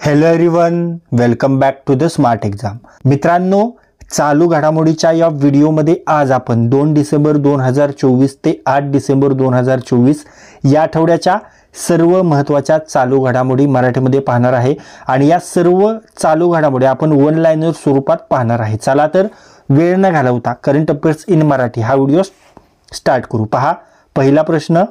Hello everyone, welcome back to the smart exam. मित्रांनो, चालू घडामोडीच्या या व्हिडिओमध्ये आज आपण 2 डिसेंबर 2024 ते 8 डिसेंबर 2024 या आठवड्याच्या सर्व महत्त्वाच्या चालू घडामोडी मराठीमध्ये पाहणार आहे आणि या सर्व चालू घडामोडी आपण वन लाइनर स्वरूपात पाहणार आहे. चला तर वेळ न घालवता करंट अफेअर्स इन मराठी हा व्हिडिओ स्टार्ट करू. पहा, पहिला प्रश्न,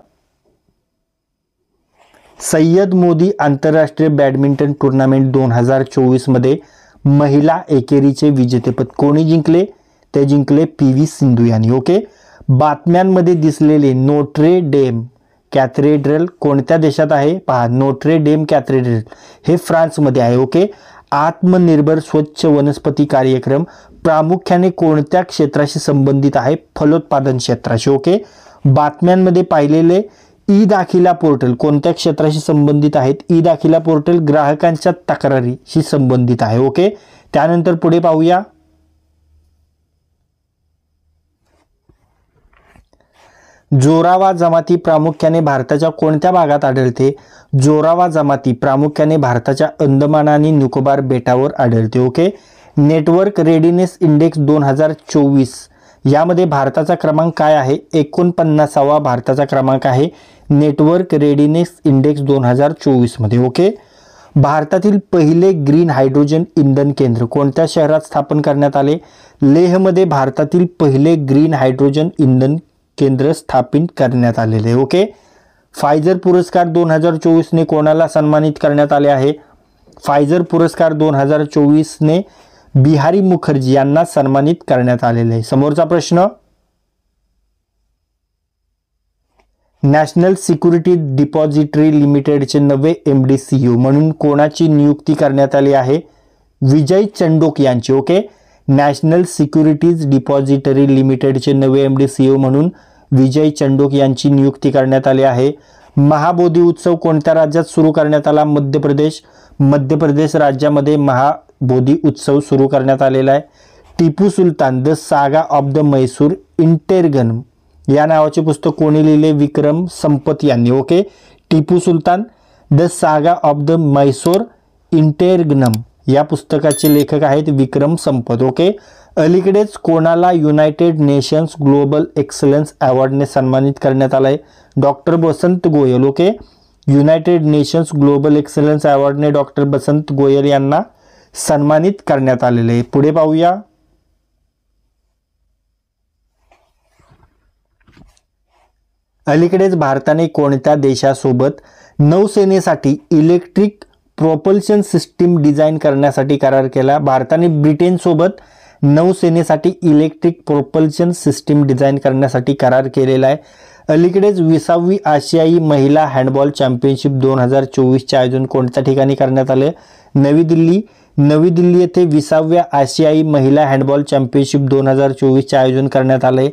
सय्यद मोदी आंतरराष्ट्रीय बॅडमिंटन टूर्नामेंट 2024 मध्ये महिला एकेरीचे विजेतेपद कोणी जिंकले? ते जिंकले PV सिंधू यांनी. ओके. बातम्यांमध्ये दिसलेले नोट्रे डेम कॅथेड्रल कोणत्या देशात आहे? पहा, नोट्रे डेम कॅथेड्रल हे फ्रान्समध्ये आहे. ओके. आत्मनिर्भर स्वच्छ वनस्पती कार्यक्रम प्रामुख्याने कोणत्या क्षेत्राशी संबंधित आहे? फलोत्पादन क्षेत्राशी. ओके. बातम्यांमध्ये पाहिलेले ई दाखिला पोर्टल कोणत्या क्षेत्राशी संबंधित आहेत? ई दाखिला पोर्टल ग्राहकांच्या तक्रारीशी संबंधित आहे. ओके. त्यानंतर पुढे पाहूया, जोरावा जमाती प्रामुख्याने भारताच्या कोणत्या भागात आढळते? जोरावा जमाती प्रामुख्याने भारताच्या अंदमान आणि निकोबार बेटावर आढळते. ओके. नेटवर्क रेडीनेस इंडेक्स 2024 यामध्ये भारताचा क्रमांक काय आहे? 49वा भारताचा क्रमांक आहे नेटवर्क रेडीनेस इंडेक्स 2024 मध्ये. ओके. भारतातील पहिले ग्रीन हायड्रोजन इंधन केंद्र कोणत्या शहरात स्थापन करण्यात आले? लेहमध्ये भारतातील पहिले ग्रीन हायड्रोजन इंधन केंद्र स्थापित करण्यात आलेले. ओके. फायझर पुरस्कार 2024 ने कोणाला सन्मानित करण्यात आले आहे? फायझर पुरस्कार 2024 ने बिहारी मुखर्जी यांना सन्मानित करण्यात आलेले आहे. समोरचा प्रश्न, नॅशनल सिक्युरिटी डिपॉझिटरी लिमिटेडचे नवे MD CEO म्हणून कोणाची नियुक्ती करण्यात आली आहे? विजय चंडोक यांची. ओके. नॅशनल सिक्युरिटीज डिपॉझिटरी लिमिटेडचे नवे MD CEO म्हणून विजय चंडोक यांची नियुक्ती करण्यात आली आहे. महाबोधी उत्सव कोणत्या राज्यात सुरू करण्यात आला? मध्य प्रदेश. मध्य प्रदेश राज्यामध्ये महाबोधी उत्सव सुरू करण्यात आलेला आहे. Tipu Sultan the saga of the Mysore interregnum या नावाचे पुस्तक कोणी लिहिले? विक्रम संपत यांनी. Okay. Tipu Sultan the saga of the Mysore interregnum या पुस्तकाचे लेखक आहेत विक्रम संपत. ओके. अलीकडेच कोणाला युनायटेड नेशन्स ग्लोबल एक्सलन्स अवॉर्डने सन्मानित करण्यात आलाय? Doctor Basant Goyal. Okay. United Nations global excellence अवॉर्डने डॉक्टर बसंत गोयल यांना सन्मानित करण्यात आलेले आहे. पुढे पाहूया, अलीकडेच भारताने कोणत्या देशासोबत नौसेनेसाठी इलेक्ट्रिक प्रोपल्शन सिस्टीम डिझाईन करण्यासाठी करार केला? भारताने ब्रिटनसोबत नौसेनेसाठी इलेक्ट्रिक प्रोपल्शन सिस्टीम डिझाईन करण्यासाठी करार केलेला आहे. अलीकडेच 20वी आशियाई महिला हँडबॉल चॅम्पियनशिप 2024चे आयोजन कोणत्या ठिकाणी करण्यात आले? नवी दिल्ली. नवी दिल्ली येथे 20व्या आशियाई महिला हँडबॉल चॅम्पियनशिप 2024चे आयोजन करण्यात आले.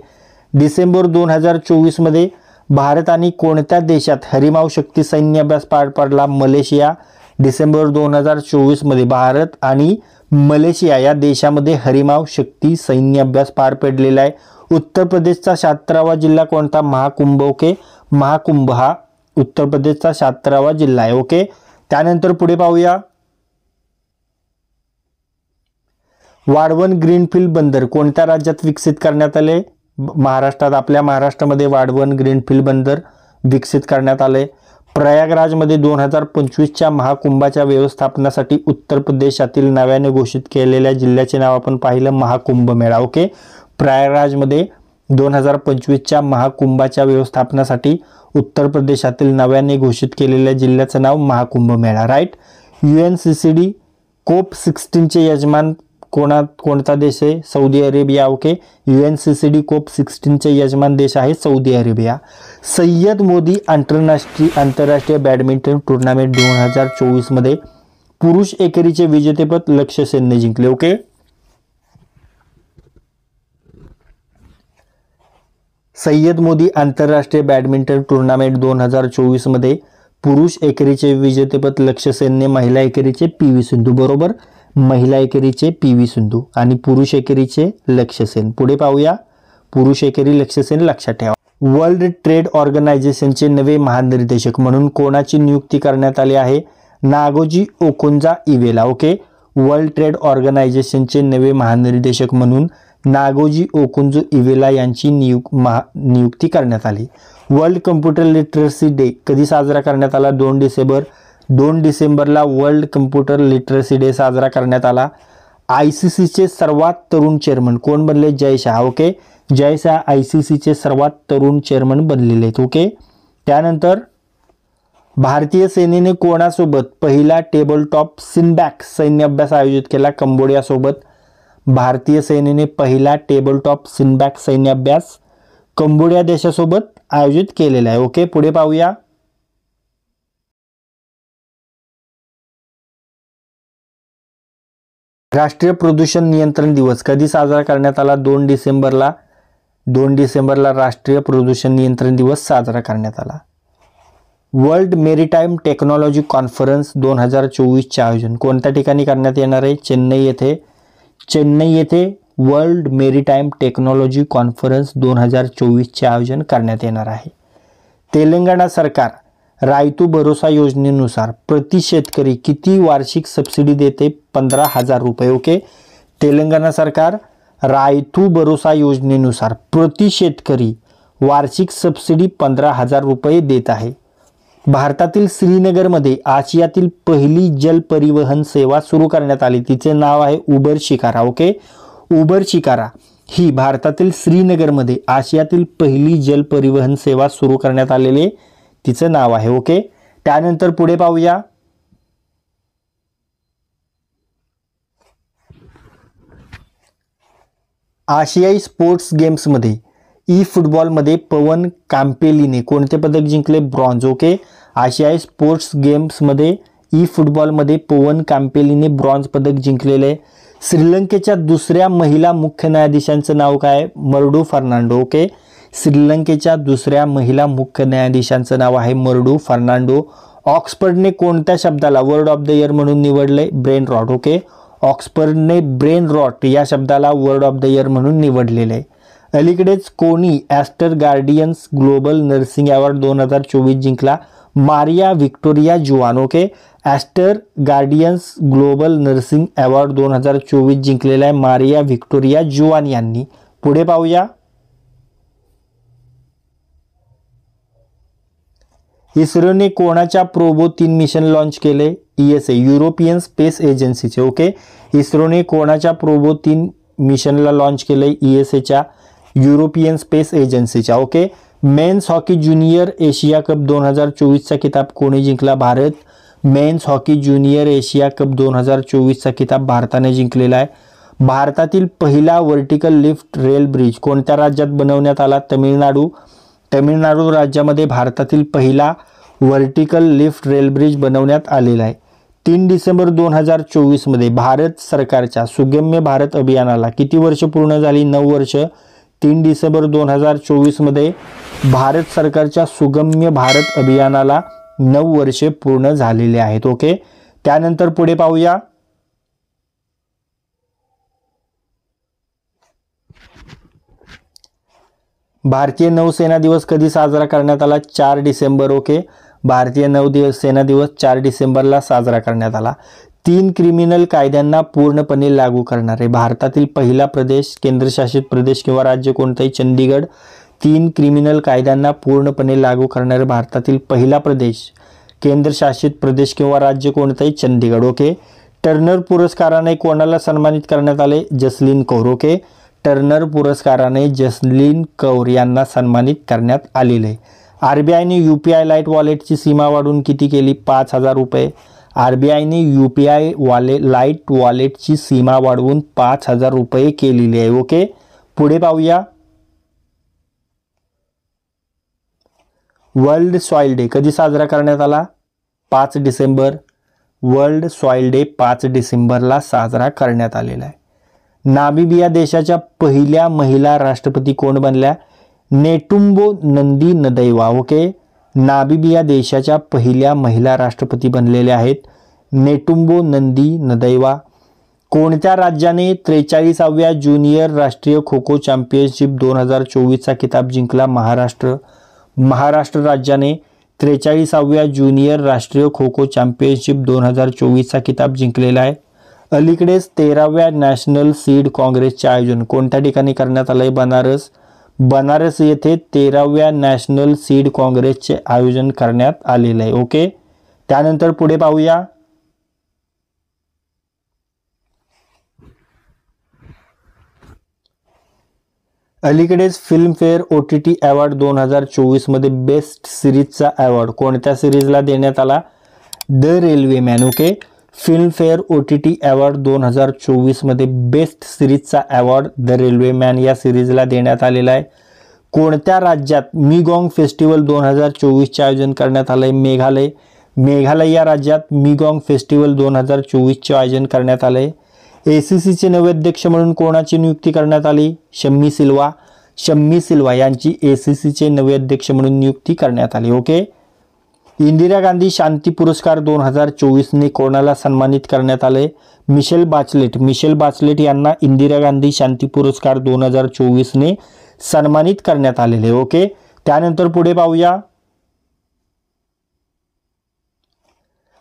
डिसेंबर 2024 मध्ये भारताने कोणत्या देशात हरिमाव शक्ती सैन्य अभ्यास पार पाडला? मलेशिया. डिसेंबर 2024 मध्ये भारत आणि मलेशिया या देशामध्ये हरिमाव शक्ती सैन्य अभ्यास पार पडलेला आहे. उत्तर प्रदेशचा 76वा जिल्हा कोणता? महाकुंभ. ओके. महाकुंभ हा उत्तर प्रदेशचा 76वा जिल्हा आहे. ओके. त्यानंतर पुढे पाहूया, वाढवण ग्रीनफील्ड बंदर कोणत्या राज्यात विकसित करण्यात आले? महाराष्ट्रात. आपल्या महाराष्ट्रामध्ये वाढवण ग्रीनफील्ड बंदर विकसित करण्यात आले. प्रयागराजमध्ये 2025च्या महाकुंभाच्या व्यवस्थापनासाठी उत्तर प्रदेशातील नव्याने घोषित केलेल्या जिल्ह्याचे नाव आपण पाहिलं, महाकुंभ मेळा. ओके. प्रयागराजमध्ये 2025च्या महाकुंभाच्या व्यवस्थापनासाठी उत्तर प्रदेशातील नव्याने घोषित केलेल्या जिल्ह्याचं नाव महाकुंभ मेळा. राईट. UNCCD COP 16चे यजमान कोणता देश आहे? Saudi Arabia. Okay. UNCCD COP 16चे यजमान देश आहे सौदी अरेबिया. सय्यद मोदी आंतरराष्ट्रीय बॅडमिंटन टूर्नामेंट 2024 मध्ये पुरुष एकेरीचे विजेतेपद लक्ष्य सेनने जिंकले. ओके. सय्यद मोदी आंतरराष्ट्रीय बॅडमिंटन टूर्नामेंट 2024 मध्ये पुरुष एकेरीचे विजेतेपद लक्ष्य सेनने, महिला एकेरीचे PV सिंधू. बरोबर. महिला एकेरीचे PV सिंधू आणि पुरुष एकेरीचे लक्ष्य सेन. पुढे पाहूया, पुरुष एकेरी लक्ष्य सेन लक्षात ठेवा. वर्ल्ड ट्रेड ऑर्गनायझेशनचे नवे महानिर्देशक म्हणून कोणाची नियुक्ती करण्यात आली आहे? Ngozi Okonjo Iweala. Okay, world trade ऑर्गनायझेशनचे नवे महानिर्देशक म्हणून नागोजी ओकुंजो इवेला यांची नियुक्ती करण्यात आली. वर्ल्ड कम्प्युटर लिटरसी डे कधी साजरा करण्यात आला? 2 डिसेंबर. 2 डिसेंबरला वर्ल्ड कम्प्युटर लिटरसी डे साजरा करण्यात आला. ICCचे सर्वात तरुण चेअरमन कोण बनले? जय शाह. ओके, जय शाह ICCचे सर्वात तरुण चेअरमन बनलेले आहेत. ओके, त्यानंतर भारतीय सेनेने कोणासोबत पहिला टेबल टॉप सिनबॅक सैन्य अभ्यास आयोजित केला? कंबोडियासोबत. भारतीय सेनेने पहिला टेबल टॉप सिनबॅक सैन्य अभ्यास कंबोडिया देशासोबत आयोजित केलेला आहे. ओके, पुढे पाहूया. राष्ट्रीय प्रदूषण नियंत्रण दिवस कधी साजरा करण्यात आला? 2 डिसेंबरला. 2 डिसेंबरला राष्ट्रीय प्रदूषण नियंत्रण दिवस साजरा करण्यात आला. वर्ल्ड मेरीटाईम टेक्नॉलॉजी कॉन्फरन्स 2024चे आयोजन कोणत्या ठिकाणी करण्यात येणार आहे? चेन्नई येथे. चेन्नई येथे वर्ल्ड मेरीटाईम टेक्नॉलॉजी कॉन्फरन्स 2024चे आयोजन करण्यात येणार आहे. तेलंगणा सरकार रायतू भरोसा योजनेनुसार प्रति शेतकरी किती वार्षिक सबसिडी देते? 15,000 रुपये. ओके, तेलंगणा सरकार रायतू भरोसा योजनेनुसार प्रति शेतकरी वार्षिक सबसिडी 15,000 रुपये देत आहे. भारतातील श्रीनगरमध्ये आशियातील पहिली जल परिवहन सेवा सुरू करण्यात आली. तिचे नाव आहे Uber Shikara. Okay, Uber Shikara ही भारतातील श्रीनगरमध्ये आशियातील पहिली जल परिवहन सेवा सुरू करण्यात आलेली तिचं नाव आहे. ओके, त्यानंतर पुढे पाहूया. आशियाई स्पोर्ट्स गेम्समध्ये ई फुटबॉलमध्ये पवन कांपेलीने कोणते पदक जिंकले? ब्रॉन्झ. ओके, आशियाई स्पोर्ट्स गेम्समध्ये ई फुटबॉलमध्ये पवन कांपेलीने ब्रॉन्झ पदक जिंकलेले आहे. श्रीलंकेच्या दुसऱ्या महिला मुख्य न्यायाधीशांचं नाव काय? मर्डू फर्नांडो. ओके, श्रीलंकेच्या दुसऱ्या महिला मुख्य न्यायाधीशांचं नाव आहे मर्डू फर्नांडो. ऑक्सफर्डने कोणत्या शब्दाला वर्ड ऑफ द इयर म्हणून निवडले? Brain rot. ओके, ऑक्सफर्डने ब्रेन रॉट या शब्दाला वर्ड ऑफ द इयर म्हणून निवडलेले आहे. अलीकडेच कोणी aster guardian's global nursing award 2024 जिंकला? मारिया व्हिक्टोरिया जुआन. Okay, aster guardian's global nursing award 2024 जिंकलेला आहे मारिया व्हिक्टोरिया जुआन यांनी. पुढे पाहूया. इस्रोने कोणाच्या प्रोबो 3 मिशन लॉन्च केले? ESA युरोपियन स्पेस एजन्सीचे. ओके, इस्रोने कोणाच्या प्रोबो 3 मिशनला लॉन्च केले? ESAच्या युरोपियन स्पेस एजन्सीच्या. Okay, men's hockey junior Asia cup 2024चा किताब कोणी जिंकला? Bharat. Men's hockey junior Asia cup 2024चा किताब भारताने जिंकलेला आहे. भारतातील पहिला व्हर्टिकल लिफ्ट रेल ब्रिज कोणत्या राज्यात बनवण्यात आला? तमिळनाडू. तमिळनाडू राज्यामध्ये भारतातील पहिला व्हर्टिकल लिफ्ट रेल ब्रिज बनवण्यात आलेला आहे. 3 डिसेंबर 2024 मध्ये भारत सरकारच्या सुगम्य भारत अभियानाला किती वर्ष पूर्ण झाली? 9 वर्ष. 3 डिसेंबर 2024 मध्ये भारत सरकारच्या सुगम्य भारत अभियानाला 9 वर्षे पूर्ण झालेले आहेत. ओके, त्यानंतर पुढे पाहूया. भारतीय नौसेना दिवस कधी साजरा करण्यात आला? 4 डिसेंबर. ओके, भारतीय नौसेना दिवस 4 डिसेंबरला साजरा करण्यात आला. 3 क्रिमिनल कायद्यांना पूर्णपणे लागू करणारे भारतातील पहिला प्रदेश, केंद्रशासित प्रदेश किंवा राज्य कोणताही? चंदीगड. 3 क्रिमिनल कायद्यांना पूर्णपणे लागू करणारे भारतातील पहिला प्रदेश, केंद्रशासित प्रदेश किंवा राज्य कोणताही? चंदीगड. ओके, टर्नर पुरस्काराने कोणाला सन्मानित करण्यात आले? जसलीन कौर. ओके, टर्नर पुरस्काराने जसलीन कौर यांना सन्मानित करण्यात आलेले. RBIने UPI लाईट वॉलेटची सीमा वाढवून किती केली? 5,000 रुपये. RBIने UPI लाईट वॉलेटची सीमा वाढवून 5,000 रुपये केलेली आहे. ओके, पुढे पाहूया. वर्ल्ड सॉइल डे कधी साजरा करण्यात आला? 5 डिसेंबर. वर्ल्ड सॉइल डे 5 डिसेंबरला साजरा करण्यात आलेला आहे. नामिबिया देशाच्या पहिल्या महिला राष्ट्रपती कोण बनल्या? नेटुम्बो नंदी नदैवा. ओके, नामिबिया देशाच्या पहिल्या महिला राष्ट्रपती बनलेल्या आहेत नेटुम्बो नंदी नदैवा. कोणत्या राज्याने 43व्या ज्युनियर राष्ट्रीय खो खो चॅम्पियनशिप 2024चा किताब जिंकला? महाराष्ट्र. महाराष्ट्र राज्याने 43व्या ज्युनियर राष्ट्रीय खो खो चॅम्पियनशिप 2024चा किताब जिंकलेला आहे. अलीकडेच 13व्या नॅशनल सीड काँग्रेसचे आयोजन कोणत्या ठिकाणी करण्यात आले? बनारस येथे 13व्या नॅशनल सीड काँग्रेसचे आयोजन करण्यात आलेले आहे. ओके, त्यानंतर पुढे पाहूया. अलीकडेच फिल्मफेअर OTT अवॉर्ड 2024 मध्ये बेस्ट सिरीजचा अवॉर्ड कोणत्या सिरीजला देण्यात आला? The railway men. Okay, Filmfare OTT award 2024 मध्ये बेस्ट सिरीजचा अवॉर्ड द रेल्वेमॅन या सिरीजला देण्यात आलेला आहे. कोणत्या राज्यात मिगॉंग फेस्टिवल 2024चे आयोजन करण्यात आले? मेघालय या राज्यात मिगॉंग फेस्टिवल 2024चे आयोजन करण्यात आले. ACCचे नवे अध्यक्ष म्हणून कोणाची नियुक्ती करण्यात आली? शम्मी सिल्वा यांची ACCचे नवे अध्यक्ष म्हणून नियुक्ती करण्यात आली. ओके, इंदिरा गांधी शांती पुरस्कार 2024ने कोणाला सन्मानित करण्यात आले? मिशेल बाचलेट यांना इंदिरा गांधी शांती पुरस्कार 2024ने सन्मानित करण्यात आलेले. ओके, त्यानंतर पुढे पाहूया.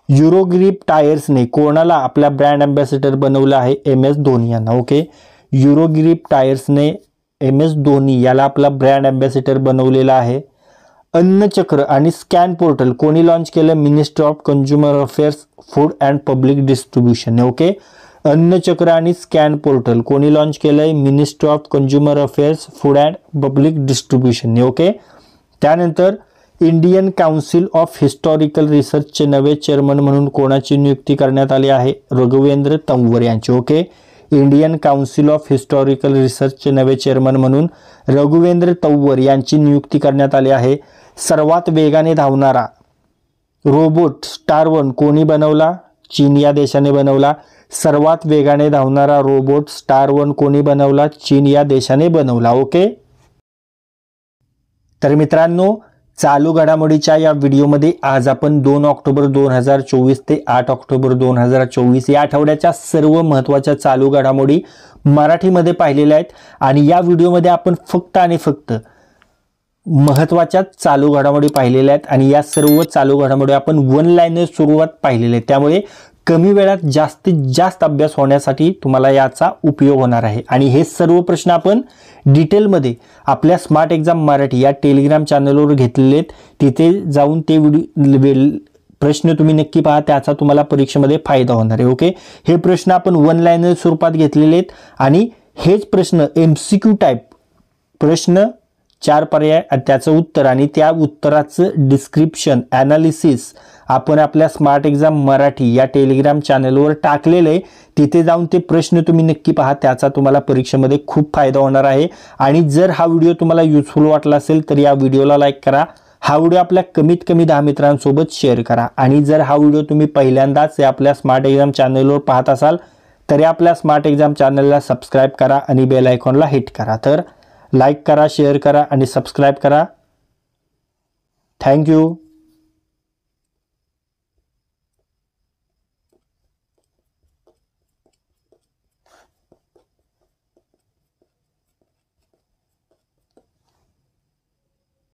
युरोग्रिप टायर्सने कोणाला आपला ब्रँड अँबॅसेडर बनवलं आहे? MS धोनी यांना. ओके, युरोग्रिप टायर्सने MS धोनी याला आपला ब्रँड अँबॅसेडर बनवलेला आहे. अन्नचक्र आणि स्कॅन पोर्टल कोणी लॉन्च केलं? Ministry of consumer affairs, food and public distribution. Okay, Annachakra आणि स्कॅन पोर्टल कोणी लॉन्च केलंय? Ministry of consumer affairs, food and public distribution. Okay, त्यानंतर इंडियन काउन्सिल ऑफ हिस्टॉरिकल रिसर्चचे नवे चेअरमन म्हणून कोणाची नियुक्ती करण्यात आली आहे? रघुवेंद्र तंवर यांची. Okay, Indian council of historical रिसर्चचे नवे चेअरमन म्हणून रघुवेंद्र तंवर यांची नियुक्ती करण्यात आली आहे. सर्वात वेगाने धावणारा रोबोट स्टार 1 कोणी बनवला? चीन या देशाने बनवला. सर्वात वेगाने धावणारा रोबोट स्टार 1 कोणी बनवला? चीन या देशाने बनवला. ओके, तर मित्रांनो, चालू घडामोडीच्या या व्हिडिओमध्ये आज आपण 2 ऑक्टोबर 2024 ते 8 ऑक्टोबर 2024 या आठवड्याच्या सर्व महत्त्वाच्या चालू घडामोडी मराठीमध्ये पाहिलेल्या आहेत. आणि या व्हिडिओमध्ये आपण फक्त आणि फक्त महत्त्वाच्या चालू घडामोडी पाहिलेल्या आहेत. आणि या सर्व चालू घडामोडी आपण वन लाईनर स्वरूपात पाहिलेल्या आहेत. त्यामुळे कमी वेळात जास्तीत जास्त अभ्यास होण्यासाठी तुम्हाला याचा उपयोग होणार आहे. आणि हे सर्व प्रश्न आपण डिटेलमध्ये आपल्या स्मार्ट एक्झाम मराठी या टेलिग्राम चॅनलवर घेतलेले आहेत. तिथे जाऊन ते प्रश्न तुम्ही नक्की पहा, त्याचा तुम्हाला परीक्षेमध्ये फायदा होणार आहे. ओके, हे प्रश्न आपण वन लाईनर स्वरूपात घेतलेले आहेत. आणि हेच प्रश्न MCQ टाईप प्रश्न 4 पर्याय आणि त्याचं उत्तर आणि त्या उत्तराचं डिस्क्रिप्शन ॲनालिसिस आपण आपल्या स्मार्ट एक्झाम मराठी या टेलिग्राम चॅनलवर टाकलेलं आहे. तिथे जाऊन ते प्रश्न तुम्ही नक्की पहा, त्याचा तुम्हाला परीक्षेमध्ये खूप फायदा होणार आहे. आणि जर हा व्हिडिओ तुम्हाला युजफुल वाटला असेल तर या व्हिडिओला लाईक करा. हा व्हिडिओ आपल्या कमीत कमी 10 मित्रांसोबत शेअर करा. आणि जर हा व्हिडिओ तुम्ही पहिल्यांदाच आपल्या स्मार्ट एक्झाम चॅनलवर पाहत असाल तर आपल्या स्मार्ट एक्झाम चॅनलला सबस्क्राईब करा आणि बेल आयकॉनला हिट करा. तर लाईक करा, शेअर करा आणि सबस्क्राईब करा. थँक्यू.